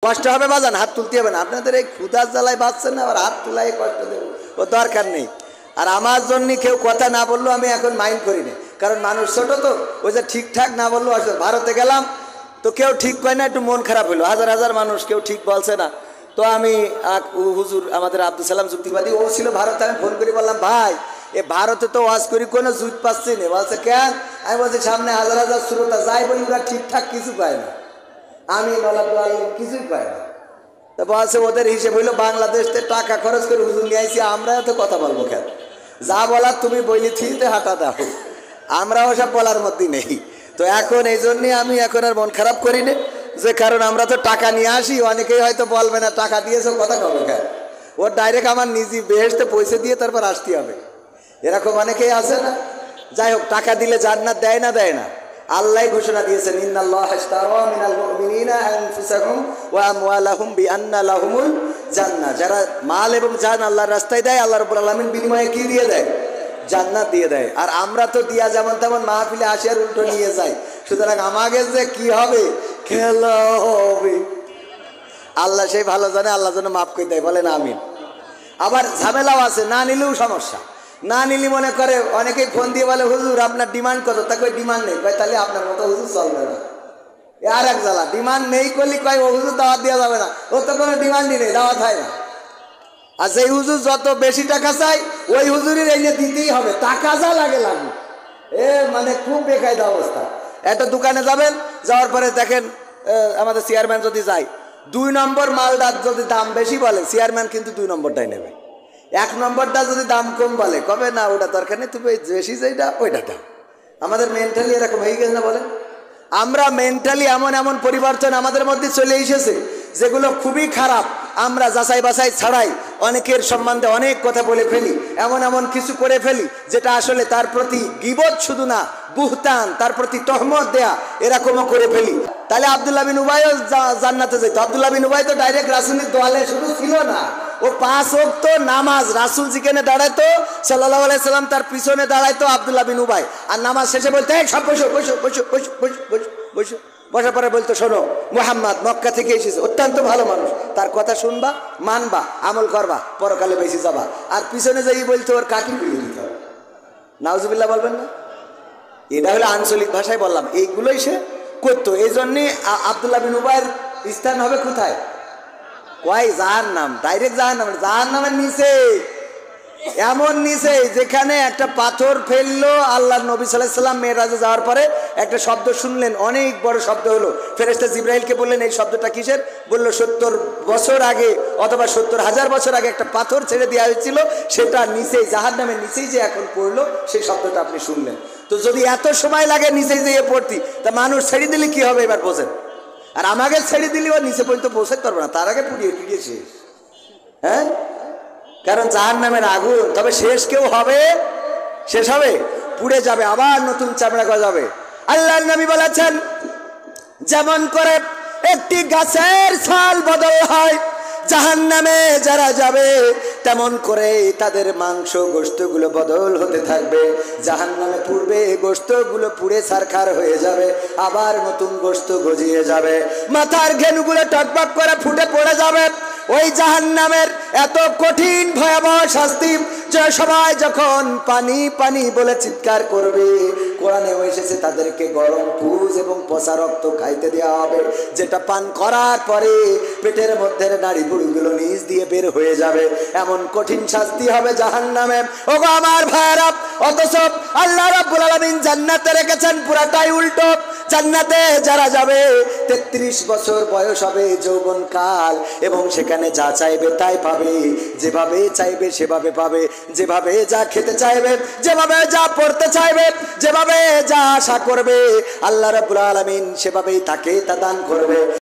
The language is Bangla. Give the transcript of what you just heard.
কষ্ট হবে বাজান, হাত তুলতে হবে না। আপনাদের এই ক্ষুধার জ্বালায় বাঁচছেন না, আবার হাত তুলাই কষ্ট দেবো, ও দরকার নেই। আর আমার জন্য কেউ কথা না বললেও আমি এখন মাইন্ড করি না, কারণ মানুষ ছোট তো, ওই যে ঠিকঠাক না বললেও আসলে ভারতে গেলাম তো কেউ ঠিক কয় না, একটু মন খারাপ হলো, হাজার হাজার মানুষ কেউ ঠিক বলছে না। তো আমি হুজুর আমাদের আব্দুল সালাম যুক্তিবাদী, ও ছিল ভারতে, আমি ফোন করে বললাম ভাই এ ভারতে তো ওয়াজ করি কোনো জুত পাচ্ছি না। বলছে কেন? আমি বলছি সামনে হাজার হাজার শ্রোতা, যাই বলি ওরা ঠিকঠাক কিছু পায় না, আমি কিছুই পাই না। তা বলছে ওদের হিসেবে হইলো বাংলাদেশে টাকা খরচ করে হুজুর নিয়ে আইসি, আমরা এত কথা বলবো কেন? যা বলার তুমি বইলি থিতে হাঁটা দাও, আমরা ওসব বলার মধ্যে নেই। তো এখন এই জন্যে আমি এখন আর মন খারাপ করি না, যে কারণ আমরা তো টাকা নিয়ে আসি, অনেকেই হয়তো বলবে না টাকা দিয়েছো কথা কবে কেন, ওর ডাইরেক্ট আমার নিজে বেহেশতে পয়সা দিয়ে তারপর আসতে হবে, এরকম অনেকেই আছে না। যাই হোক, টাকা দিলে জান্নাত দেয় না? দেয় না। আল্লাহ ঘোষণা দিয়েছেন ইন্নাল্লাহা আশতারা মিনাল মুমিনিনা আনফুসাহুম ওয়া আমওয়ালাহুম বিআন্না লাহুমুল জান্নাহ। যারা মাল এবং জান আল্লাহর রাস্তায় দেয়, আল্লাহ রাব্বুল আলামিন বিনিময়ে কি দিয়ে দেয়? জান্নাত দিয়ে দেয়। আর আমরা তো দিয়া যেমন তেমন মাহফিলে আসি আর উল্টো নিয়ে যাই, সুতরাং আমাকে যে কি হবে, খেলা হবে আল্লাহ সেই ভালো জানে, আল্লাহ যেন মাফ করে দেয়, বলেন আমিন। আবার ঝামেলাও আছে, না নিলেও সমস্যা। না নিলি মনে করে অনেকেই ফোন দিয়ে বলে হুজুর আপনার ডিমান্ড কত, তা কই ডিমান্ড নেই, কয় তাহলে আপনার মতো হুজুর চলবে না। আর এক জ্বালা, ডিমান্ড নেই করলি কয় ও হুজুর দাওয়াত দেওয়া যাবে না, ও তো কোনো ডিমান্ডই নেই, দাওয়াত হয় না। আর সেই হুজুর যত বেশি টাকা চাই ওই হুজুরের এনে দিতেই হবে, টাকা যা লাগে লাগবে। মানে খুব বেকায়দা অবস্থা। একটা দোকানে যাবেন, যাওয়ার পরে দেখেন আমাদের চেয়ারম্যান যদি যায়, 2 নম্বর মালটার যদি দাম বেশি বলে, চেয়ারম্যান কিন্তু 2 নম্বরটাই নেবে। 1 নম্বরটা যদি দাম কম বলে, কবে না ওটা দরকার নেই, তুমি বেশি যেটা ওইটা দাও। আমাদের মেন্টালি এরকম হয়ে গেছে না বলেন? আমরা মেন্টালি এমন এমন পরিবর্তন আমাদের মধ্যে চলে এসেছে যেগুলো খুবই খারাপ। আমরা যাচাই বাছাই ছাড়াই অনেকের সম্বন্ধে অনেক কথা বলে ফেলি, এমন এমন কিছু করে ফেলি যেটা আসলে তার প্রতি গীবত শুধু না, বুহতান, তার প্রতি তহমত দেয়া, এরকমও করে ফেলি। তাহলে আব্দুল্লাহ বিন উবাইও জান্নাতে যেত। আব্দুল্লাহ বিন উবাই তো ডাইরেক্ট রাসূলের দোয়ালে শুধু ছিল না, ও 5 ওয়াক্ত নামাজ রাসূল যেখানে দাঁড়াইতো সাল্লাল্লাহু আলাইহি সাল্লাম তার পিছনে দাঁড়াইতো আব্দুল্লাহ বিন উবাই, আর নামাজ শেষে বলতে সব বসো বসো বসো বসো বসো বসো বসো। বসার পরে বলতো শোনো মুহাম্মদ মক্কা থেকে এসেছে, অত্যন্ত ভালো মানুষ, তার কথা শুনবা, মানবা, আমল করবা, পরকালে বেশি যাবা। আর পিছনে যাই বলতো ওর কাকি বিয়ে দিতে হবে। নাউজুবিল্লাহ বলবেন না? এটা হলো আঞ্চলিক ভাষায় বললাম, এইগুলোই সে করতো। এই জন্যে আব্দুল্লাহ বিন উবাইয়ের স্থান হবে কোথায়? কয় জাহান্নাম, ডাইরেক্ট জাহান্নাম, জাহান্নামের নিচে, এমন নিচে যেখানে একটা পাথর ফেললো। আল্লাহ নবী সাল্লাল্লাহু আলাইহি সাল্লাম মেরাজে যাওয়ার পরে একটা শব্দ শুনলেন, অনেক বড় শব্দ হলো। ফেরেশতা জিবরাইলকে বললেন এই শব্দটা কিসের? বললো 70 বছর আগে অথবা 70,000 বছর আগে একটা পাথর ছেড়ে দেওয়া হয়েছিল, সেটা নিচেই জাহান্নামের নিচেই যে এখন পড়লো, সেই শব্দটা আপনি শুনলেন। তো যদি এত সময় লাগে নিচেই যেয়ে পড়তি, তা মানুষ ছেড়ে দিলে কি হবে এবার বোঝেন। আর আমাকে ছেড়ে দিলেও নিচে পর্যন্ত পৌঁছাতে পারবো না, তার আগে পুড়িয়ে টুড়িয়ে শেষ। হ্যাঁ, কারণ জাহান্নামের আগুন, তবে শেষ কেউ হবে, শেষ হবে, পুড়ে যাবে, আবার নতুন চামড়া গজাবে। আল্লাহর নবী বলেছেন যেমন করে একটি গাছের ছাল বদল হয় জাহান্নামে যারা যাবে, তেমন করে তাদের মাংস গোশতগুলো বদল হতে থাকবে। জাহান্নামে পূর্বে গোশতগুলো পুড়ে ছারখার হয়ে যাবে, আবার নতুন গোশত গজিয়ে যাবে, মাথার ঘেনুগুলো টকবক করে ফুটে পড়ে যাবে। ওই জাহান্নামের এত কঠিন ভয়াবহ শাস্তি যে সবাই যখন পানি পানি বলে চিৎকার করবে, কোরআনে এসেছে তাদেরকে গরম পুজ এবং পচা রক্ত খাইতে দেওয়া হবে, যেটা পান করার পরে পেটের মধ্যে নাড়ি বুড়িগুলো নিচ দিয়ে বের হয়ে যাবে। এমন কঠিন শাস্তি হবে জাহান্নামে। ওগো আমার ভাইয়েরা, অথচ আল্লাহ রাব্বুল আলামিন জান্নাতে রেখেছেন পুরাটাই উল্টো। জান্নাতে যারা যাবে 33 বছর বয়স হবে, যৌবনকাল, এবং সেখানে যা চাইবে তাই পাবে, যেভাবে চাইবে সেভাবে পাবে, যেভাবে যা খেতে চাইবে, যেভাবে যা পড়তে চাইবে, যেভাবে যা আশা করবে, আল্লাহ রাব্বুল আলামিন সেভাবেই তাকে তা দান করবে।